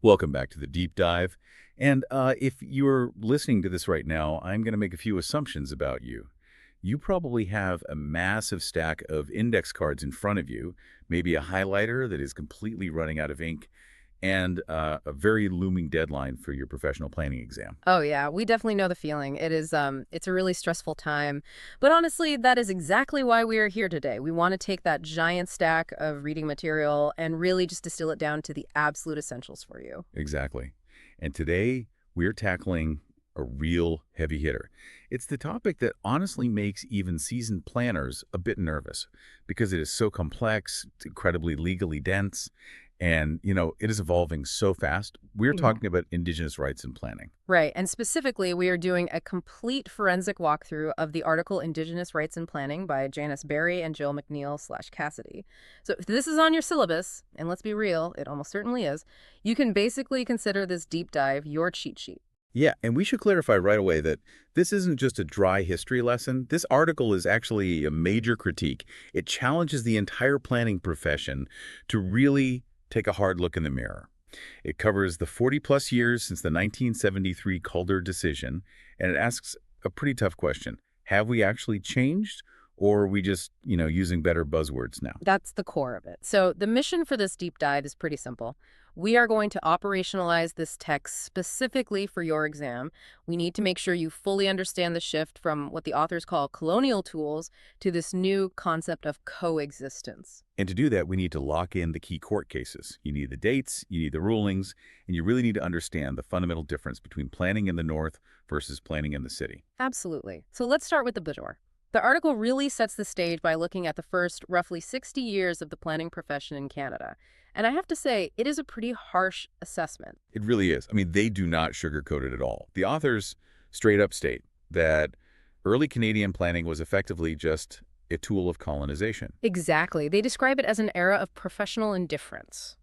Welcome back to the deep dive. And if you're listening to this right now, I'm going to make a few assumptions about you. You probably have a massive stack of index cards in front of you, maybe a highlighter that is completely running out of ink, and a very looming deadline for your professional planning exam. Oh yeah, we definitely know the feeling. It's a really stressful time. But honestly, that is exactly why we are here today. We want to take that giant stack of reading material and really just distill it down to the absolute essentials for you. Exactly. And today, we're tackling a real heavy hitter. It's the topic that honestly makes even seasoned planners a bit nervous because it is so complex, it's incredibly legally dense, and, it is evolving so fast. We're Yeah. talking about Indigenous rights and planning. Right, and specifically, we are doing a complete forensic walkthrough of the article Indigenous Rights and Planning by Janice Berry and Jill McNeil/Cassidy. So if this is on your syllabus, and let's be real, it almost certainly is, you can basically consider this deep dive your cheat sheet. Yeah, and we should clarify right away that this isn't just a dry history lesson. This article is actually a major critique. It challenges the entire planning profession to really take a hard look in the mirror. It covers the 40-plus years since the 1973 Calder decision, and it asks a pretty tough question. Have we actually changed, or are we just, using better buzzwords now? That's the core of it. So the mission for this deep dive is pretty simple. We are going to operationalize this text specifically for your exam. We need to make sure you fully understand the shift from what the authors call colonial tools to this new concept of coexistence. And to do that, we need to lock in the key court cases. You need the dates, you need the rulings, and you really need to understand the fundamental difference between planning in the North versus planning in the city. Absolutely. So let's start with the bajor. The article really sets the stage by looking at the first roughly 60 years of the planning profession in Canada. And I have to say, it is a pretty harsh assessment. It really is. I mean, they do not sugarcoat it at all. The authors straight up state that early Canadian planning was effectively just a tool of colonization. Exactly. They describe it as an era of professional indifference,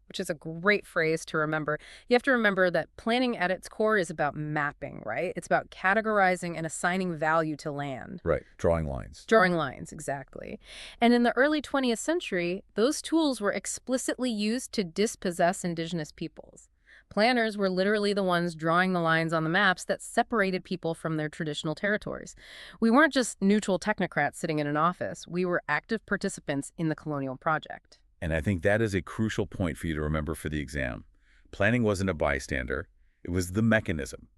which is a great phrase to remember. You have to remember that planning at its core is about mapping, right? It's about categorizing and assigning value to land. Right, drawing lines. Drawing lines, exactly. And in the early 20th century, those tools were explicitly used to dispossess Indigenous peoples. Planners were literally the ones drawing the lines on the maps that separated people from their traditional territories. We weren't just neutral technocrats sitting in an office. We were active participants in the colonial project. And I think that is a crucial point for you to remember for the exam. Planning wasn't a bystander. It was the mechanism.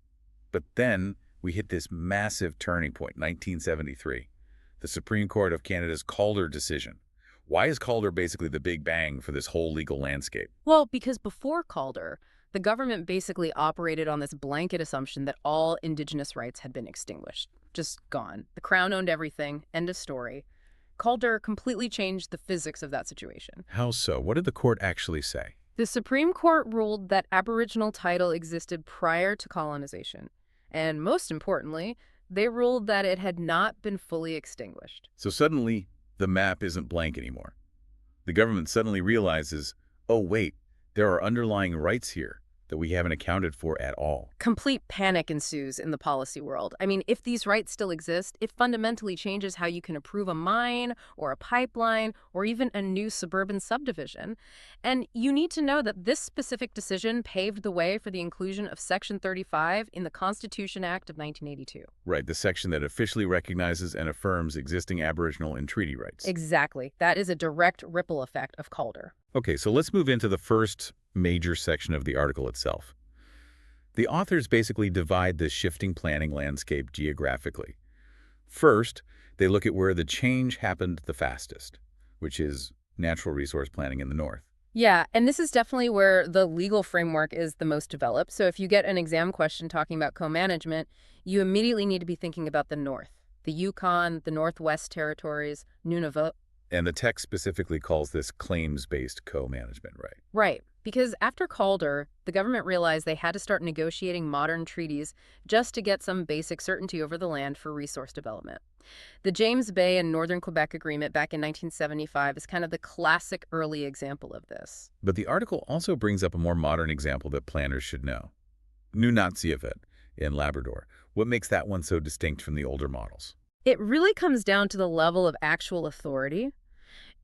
But then we hit this massive turning point, 1973, the Supreme Court of Canada's Calder decision. Why is Calder basically the big bang for this whole legal landscape? Well, because before Calder, the government basically operated on this blanket assumption that all Indigenous rights had been extinguished, just gone. The Crown owned everything, end of story. Calder completely changed the physics of that situation. How so? What did the court actually say? The Supreme Court ruled that Aboriginal title existed prior to colonization. And most importantly, they ruled that it had not been fully extinguished. So suddenly, the map isn't blank anymore. The government suddenly realizes, oh wait, there are underlying rights here that we haven't accounted for at all. Complete panic ensues in the policy world. I mean, if these rights still exist, it fundamentally changes how you can approve a mine or a pipeline or even a new suburban subdivision. And you need to know that this specific decision paved the way for the inclusion of Section 35 in the Constitution Act of 1982. Right, the section that officially recognizes and affirms existing Aboriginal and treaty rights. Exactly. That is a direct ripple effect of Calder. Okay, so let's move into the first major section of the article itself. The authors basically divide the shifting planning landscape geographically. First, they look at where the change happened the fastest, which is natural resource planning in the North. Yeah, and this is definitely where the legal framework is the most developed. So if you get an exam question talking about co-management, you immediately need to be thinking about the North, the Yukon, the Northwest Territories, Nunavut. And the text specifically calls this claims-based co-management, right? Right, because after Calder, the government realized they had to start negotiating modern treaties just to get some basic certainty over the land for resource development. The James Bay and Northern Quebec Agreement back in 1975 is kind of the classic early example of this. But the article also brings up a more modern example that planners should know. Nunatsiavut in Labrador. What makes that one so distinct from the older models? It really comes down to the level of actual authority.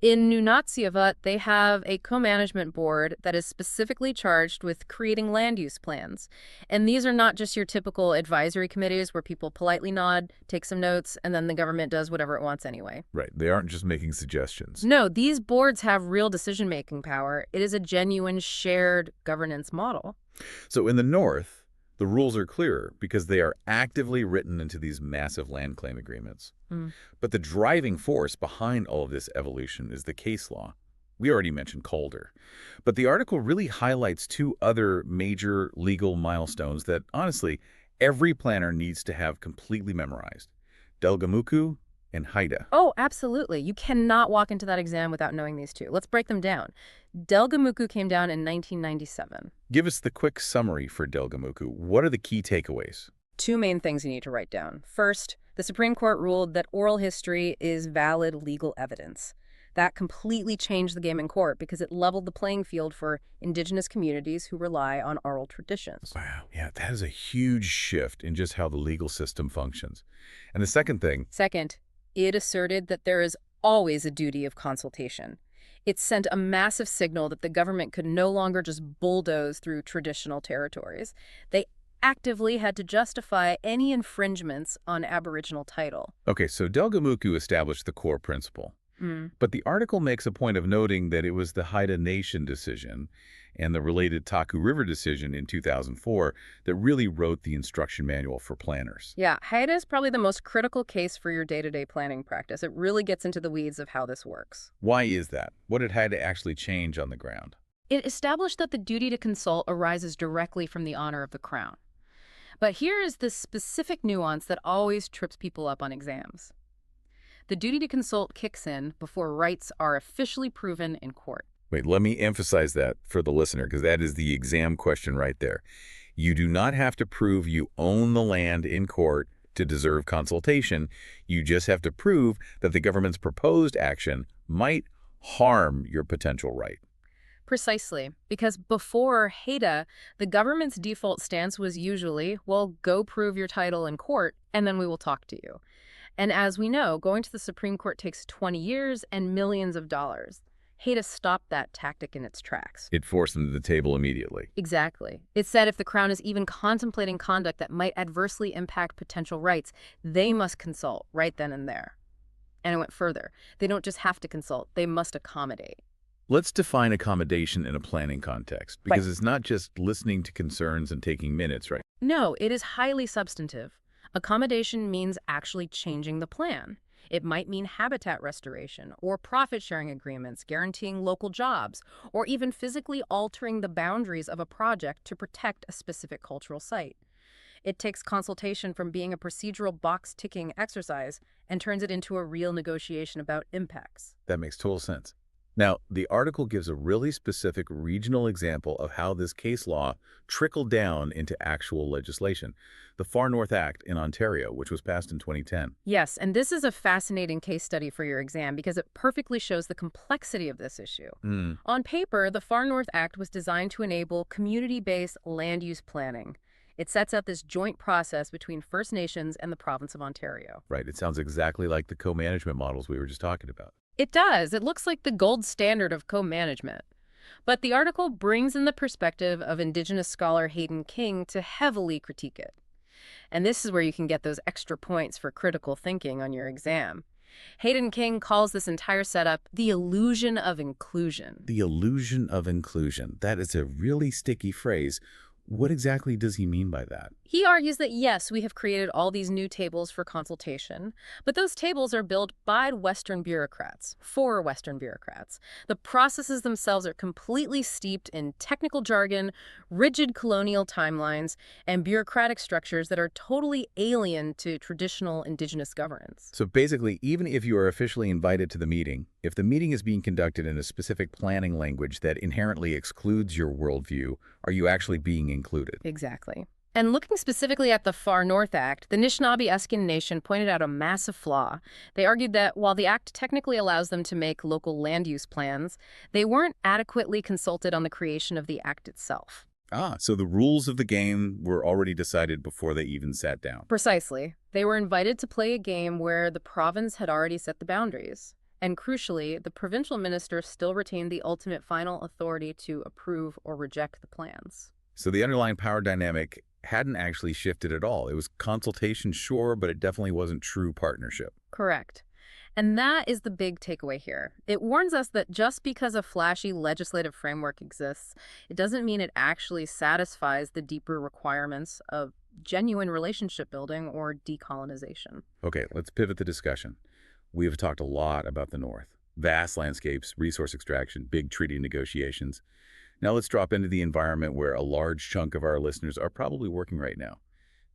In Nunatsiavut, they have a co-management board that is specifically charged with creating land use plans. And these are not just your typical advisory committees where people politely nod, take some notes, and then the government does whatever it wants anyway. Right. They aren't just making suggestions. No, these boards have real decision-making power. It is a genuine shared governance model. So in the North, the rules are clearer because they are actively written into these massive land claim agreements. Mm. But the driving force behind all of this evolution is the case law. We already mentioned Calder. But the article really highlights two other major legal milestones that, honestly, every planner needs to have completely memorized. Delgamuku and Haida. Oh, absolutely. You cannot walk into that exam without knowing these two. Let's break them down. Delgamuku came down in 1997. Give us the quick summary for Delgamuku. What are the key takeaways? Two main things you need to write down. First, the Supreme Court ruled that oral history is valid legal evidence. That completely changed the game in court because it leveled the playing field for Indigenous communities who rely on oral traditions. Wow. Yeah, that is a huge shift in just how the legal system functions. And the second thing, Second, it asserted that there is always a duty of consultation. It sent a massive signal that the government could no longer just bulldoze through traditional territories. They actively had to justify any infringements on Aboriginal title. okay, so Delgamuku established the core principle. Mm. But the article makes a point of noting that it was the Haida Nation decision and the related Taku River decision in 2004 that really wrote the instruction manual for planners. Yeah, Haida is probably the most critical case for your day-to-day planning practice. It really gets into the weeds of how this works. Why is that? What did Haida actually change on the ground? It established that the duty to consult arises directly from the honor of the Crown. But here is the specific nuance that always trips people up on exams. The duty to consult kicks in before rights are officially proven in court. Wait, let me emphasize that for the listener, because that is the exam question right there. You do not have to prove you own the land in court to deserve consultation. You just have to prove that the government's proposed action might harm your potential right. Precisely, because before Haida, the government's default stance was usually, well, go prove your title in court, and then we will talk to you. And as we know, going to the Supreme Court takes 20 years and millions of dollars. Haida stopped that tactic in its tracks. It forced them to the table immediately. Exactly. It said if the Crown is even contemplating conduct that might adversely impact potential rights, they must consult right then and there. And it went further. They don't just have to consult, they must accommodate. Let's define accommodation in a planning context, because it's not just listening to concerns and taking minutes, right? No, it is highly substantive. Accommodation means actually changing the plan. It might mean habitat restoration or profit-sharing agreements guaranteeing local jobs, or even physically altering the boundaries of a project to protect a specific cultural site. It takes consultation from being a procedural box-ticking exercise and turns it into a real negotiation about impacts. That makes total sense. Now, the article gives a really specific regional example of how this case law trickled down into actual legislation. The Far North Act in Ontario, which was passed in 2010. Yes, and this is a fascinating case study for your exam because it perfectly shows the complexity of this issue. On paper, the Far North Act was designed to enable community-based land use planning. It sets up this joint process between First Nations and the province of Ontario. Right, it sounds exactly like the co-management models we were just talking about. It does. It looks like the gold standard of co-management. But the article brings in the perspective of Indigenous scholar Hayden King to heavily critique it. And this is where you can get those extra points for critical thinking on your exam. Hayden King calls this entire setup the illusion of inclusion. The illusion of inclusion. That is a really sticky phrase. What exactly does he mean by that? He argues that, yes, we have created all these new tables for consultation, but those tables are built by Western bureaucrats, for Western bureaucrats. The processes themselves are completely steeped in technical jargon, rigid colonial timelines, and bureaucratic structures that are totally alien to traditional Indigenous governance. So basically, even if you are officially invited to the meeting, if the meeting is being conducted in a specific planning language that inherently excludes your worldview, are you actually being included? Exactly. And looking specifically at the Far North Act, the Anishinaabe-Eskin Nation pointed out a massive flaw. They argued that while the act technically allows them to make local land use plans, they weren't adequately consulted on the creation of the act itself. So the rules of the game were already decided before they even sat down. Precisely. They were invited to play a game where the province had already set the boundaries. And crucially, the provincial minister still retained the ultimate final authority to approve or reject the plans. So the underlying power dynamic hadn't actually shifted at all. It was consultation, sure, but it definitely wasn't true partnership. Correct. And that is the big takeaway here. It warns us that just because a flashy legislative framework exists, it doesn't mean it actually satisfies the deeper requirements of genuine relationship building or decolonization. Okay, let's pivot the discussion. We have talked a lot about the North. Vast landscapes, resource extraction, big treaty negotiations. Now let's drop into the environment where a large chunk of our listeners are probably working right now.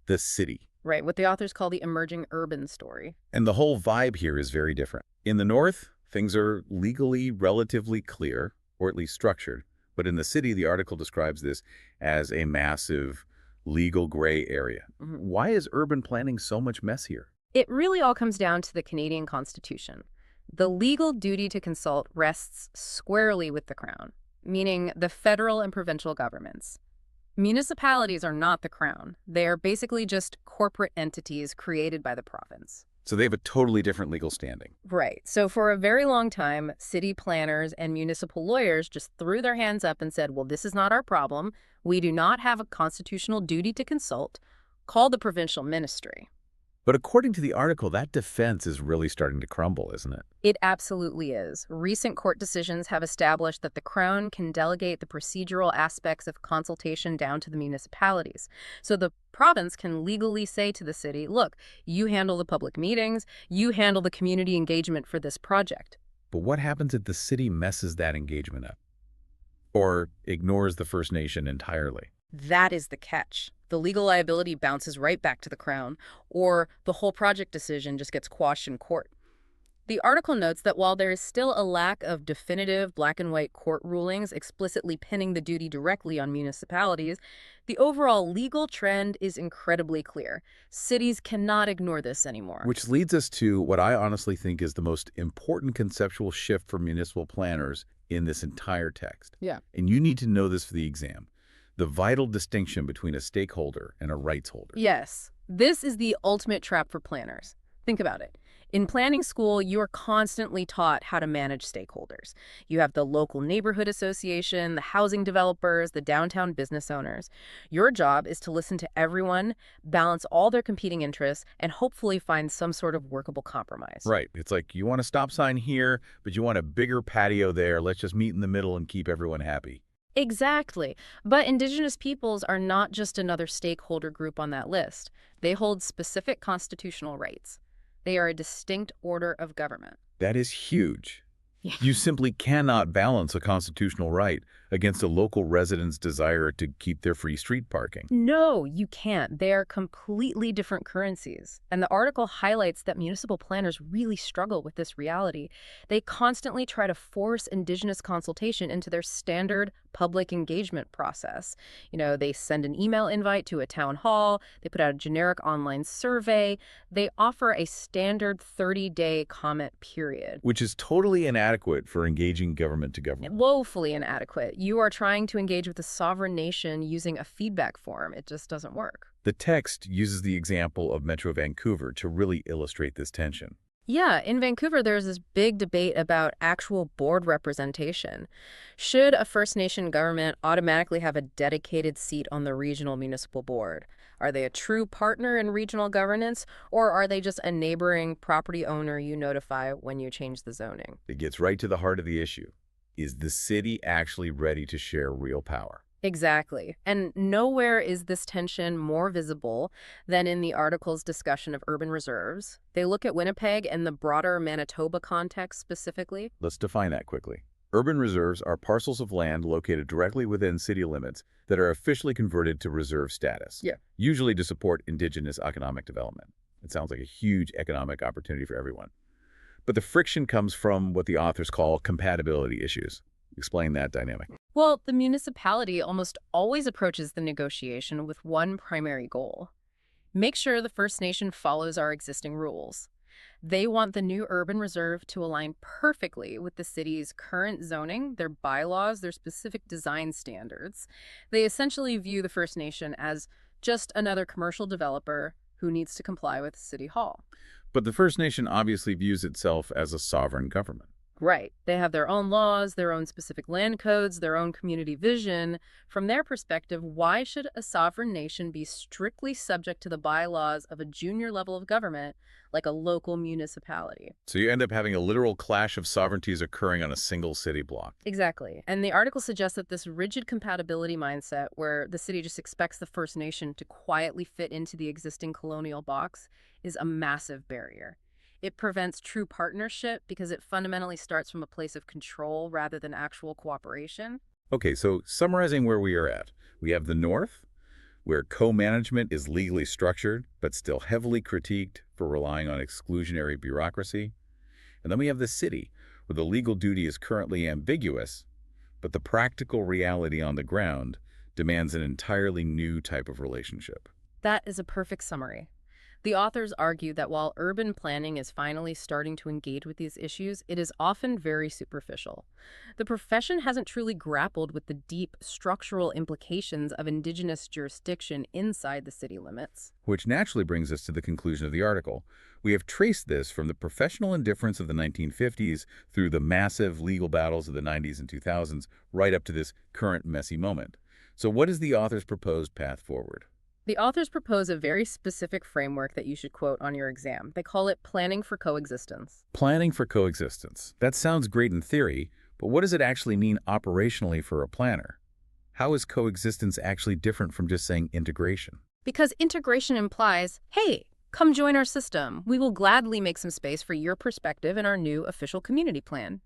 The city. Right, what the authors call the emerging urban story. And the whole vibe here is very different. In the North, things are legally relatively clear, or at least structured. But in the city, the article describes this as a massive legal gray area. Why is urban planning so much messier? It really all comes down to the Canadian Constitution. The legal duty to consult rests squarely with the Crown, meaning the federal and provincial governments. Municipalities are not the Crown. They are basically just corporate entities created by the province. So they have a totally different legal standing. Right. So for a very long time, city planners and municipal lawyers just threw their hands up and said, well, this is not our problem. We do not have a constitutional duty to consult. Call the provincial ministry. But according to the article, that defense is really starting to crumble, isn't it? It absolutely is. Recent court decisions have established that the Crown can delegate the procedural aspects of consultation down to the municipalities. So the province can legally say to the city, look, you handle the public meetings, you handle the community engagement for this project. But what happens if the city messes that engagement up? Or ignores the First Nation entirely? That is the catch. The legal liability bounces right back to the Crown, or the whole project decision just gets quashed in court. The article notes that while there is still a lack of definitive black and white court rulings explicitly pinning the duty directly on municipalities, the overall legal trend is incredibly clear. Cities cannot ignore this anymore. Which leads us to what I honestly think is the most important conceptual shift for municipal planners in this entire text. Yeah. And you need to know this for the exam. The vital distinction between a stakeholder and a rights holder. Yes, this is the ultimate trap for planners. Think about it. In planning school, you are constantly taught how to manage stakeholders. You have the local neighborhood association, the housing developers, the downtown business owners. Your job is to listen to everyone, balance all their competing interests, and hopefully find some sort of workable compromise. Right. It's like you want a stop sign here, but you want a bigger patio there. Let's just meet in the middle and keep everyone happy. Exactly. But Indigenous peoples are not just another stakeholder group on that list. They hold specific constitutional rights. They are a distinct order of government. That is huge. Yeah. You simply cannot balance a constitutional right against a local resident's desire to keep their free street parking. No, you can't. They are completely different currencies. And the article highlights that municipal planners really struggle with this reality. They constantly try to force Indigenous consultation into their standard public engagement process. You know, they send an email invite to a town hall, they put out a generic online survey, they offer a standard 30-day comment period. Which is totally inadequate for engaging government to government. Woefully inadequate. You are trying to engage with a sovereign nation using a feedback form. It just doesn't work. The text uses the example of Metro Vancouver to really illustrate this tension. Yeah, in Vancouver, there's this big debate about actual board representation. Should a First Nation government automatically have a dedicated seat on the regional municipal board? Are they a true partner in regional governance, or are they just a neighboring property owner you notify when you change the zoning? It gets right to the heart of the issue. Is the city actually ready to share real power? Exactly. And nowhere is this tension more visible than in the article's discussion of urban reserves. They look at Winnipeg and the broader Manitoba context specifically. Let's define that quickly. Urban reserves are parcels of land located directly within city limits that are officially converted to reserve status, usually to support Indigenous economic development. It sounds like a huge economic opportunity for everyone. But the friction comes from what the authors call compatibility issues. Explain that dynamic. Well, the municipality almost always approaches the negotiation with one primary goal: make sure the First Nation follows our existing rules. They want the new urban reserve to align perfectly with the city's current zoning, their bylaws, their specific design standards. They essentially view the First Nation as just another commercial developer who needs to comply with City Hall. But the First Nation obviously views itself as a sovereign government. Right. They have their own laws, their own specific land codes, their own community vision. From their perspective, why should a sovereign nation be strictly subject to the bylaws of a junior level of government, like a local municipality? So you end up having a literal clash of sovereignties occurring on a single city block. Exactly. And the article suggests that this rigid compatibility mindset, where the city just expects the First Nation to quietly fit into the existing colonial box, is a massive barrier. It prevents true partnership because it fundamentally starts from a place of control rather than actual cooperation. Okay, so summarizing where we are at, we have the North, where co-management is legally structured, but still heavily critiqued for relying on exclusionary bureaucracy. And then we have the city, where the legal duty is currently ambiguous, but the practical reality on the ground demands an entirely new type of relationship. That is a perfect summary. The authors argue that while urban planning is finally starting to engage with these issues, it is often very superficial. The profession hasn't truly grappled with the deep structural implications of Indigenous jurisdiction inside the city limits. Which naturally brings us to the conclusion of the article. We have traced this from the professional indifference of the 1950s through the massive legal battles of the 90s and 2000s, right up to this current messy moment. So what is the author's proposed path forward? The authors propose a very specific framework that you should quote on your exam. They call it planning for coexistence. Planning for coexistence. That sounds great in theory, but what does it actually mean operationally for a planner? How is coexistence actually different from just saying integration? Because integration implies, hey, come join our system. We will gladly make some space for your perspective in our new official community plan.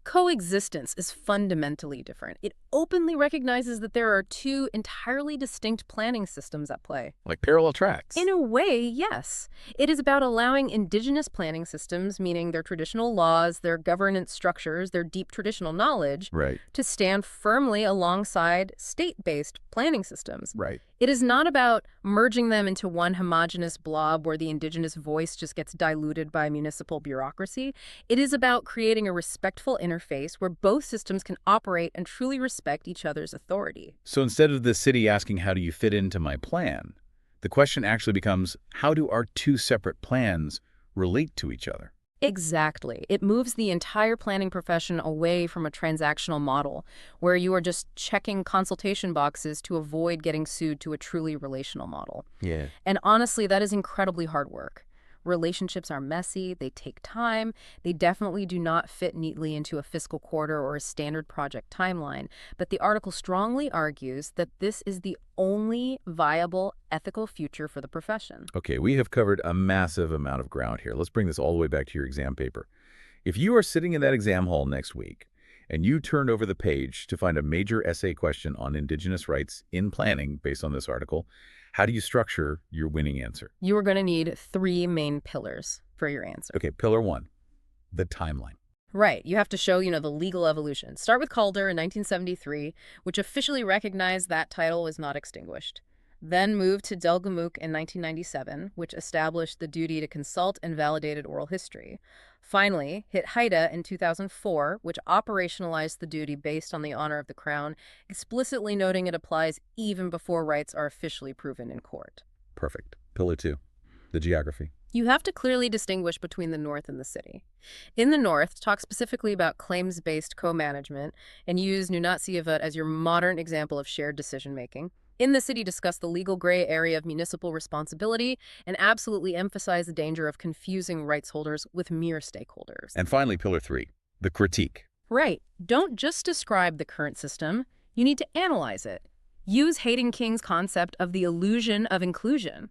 Coexistence is fundamentally different. It openly recognizes that there are two entirely distinct planning systems at play. Like parallel tracks. In a way, yes. It is about allowing Indigenous planning systems, meaning their traditional laws, their governance structures, their deep traditional knowledge, Right. to stand firmly alongside state-based planning systems. Right. It is not about merging them into one homogeneous blob where the Indigenous voice just gets diluted by municipal bureaucracy. It is about creating a respectful interface where both systems can operate and truly respect each other's authority. So instead of the city asking, how do you fit into my plan? The question actually becomes, how do our two separate plans relate to each other? Exactly. It moves the entire planning profession away from a transactional model where you are just checking consultation boxes to avoid getting sued to a truly relational model. Yeah. And honestly, that is incredibly hard work. Relationships are messy, they take time, they definitely do not fit neatly into a fiscal quarter or a standard project timeline. But the article strongly argues that this is the only viable ethical future for the profession. Okay, we have covered a massive amount of ground here. Let's bring this all the way back to your exam paper. If you are sitting in that exam hall next week and you turn over the page to find a major essay question on Indigenous rights in planning based on this article, how do you structure your winning answer? You are going to need three main pillars for your answer. Okay, pillar one, the timeline. Right. You have to show, the legal evolution. Start with Calder in 1973, which officially recognized that title was not extinguished. Then move to Delgamuukw in 1997, which established the duty to consult and validated oral history. Finally, hit Haida in 2004, which operationalized the duty based on the honor of the Crown, explicitly noting it applies even before rights are officially proven in court. Perfect. Pillar two, the geography. You have to clearly distinguish between the North and the city. In the North, talk specifically about claims-based co-management and use Nunatsiavut as your modern example of shared decision-making. In the city, discuss the legal gray area of municipal responsibility and absolutely emphasize the danger of confusing rights holders with mere stakeholders. And finally, pillar three, the critique. Right. Don't just describe the current system. You need to analyze it. Use Hayden King's concept of the illusion of inclusion.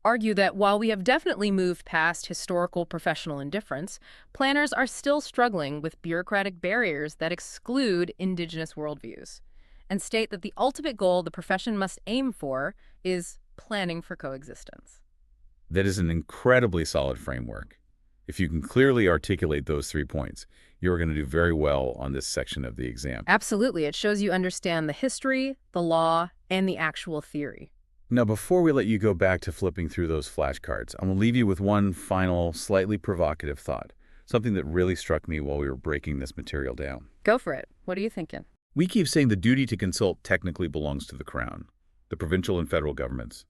Argue that while we have definitely moved past historical professional indifference, planners are still struggling with bureaucratic barriers that exclude Indigenous worldviews, and state that the ultimate goal the profession must aim for is planning for coexistence. That is an incredibly solid framework. If you can clearly articulate those 3 points, you're going to do very well on this section of the exam. Absolutely. It shows you understand the history, the law, and the actual theory. Now, before we let you go back to flipping through those flashcards, I'm going to leave you with one final, slightly provocative thought, something that really struck me while we were breaking this material down. Go for it. What are you thinking? We keep saying the duty to consult technically belongs to the Crown, the provincial and federal governments.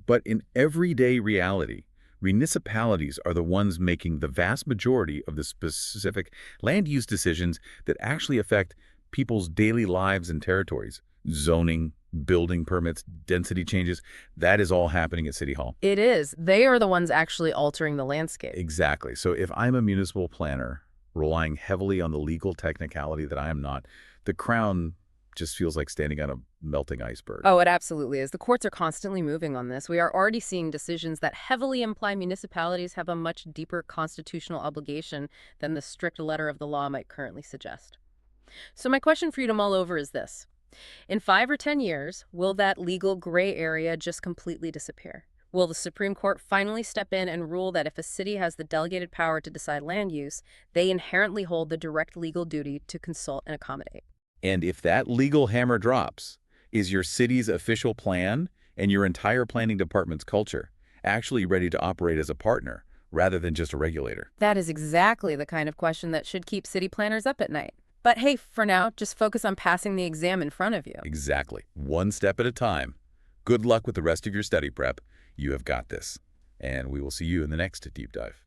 But in everyday reality, Municipalities are the ones making the vast majority of the specific land use decisions that actually affect people's daily lives and territories. Zoning, building permits, density changes, that is all happening at City Hall. It is. They are the ones actually altering the landscape. Exactly. So if I'm a municipal planner relying heavily on the legal technicality that I am not, the Crown just feels like standing on a melting iceberg. Oh, it absolutely is. The courts are constantly moving on this. We are already seeing decisions that heavily imply municipalities have a much deeper constitutional obligation than the strict letter of the law might currently suggest. So my question for you to mull over is this. In 5 or 10 years, will that legal gray area just completely disappear? Will the Supreme Court finally step in and rule that if a city has the delegated power to decide land use, they inherently hold the direct legal duty to consult and accommodate? And if that legal hammer drops, is your city's official plan and your entire planning department's culture actually ready to operate as a partner rather than just a regulator? That is exactly the kind of question that should keep city planners up at night. But hey, for now, just focus on passing the exam in front of you. Exactly. One step at a time. Good luck with the rest of your study prep. You have got this. And we will see you in the next deep dive.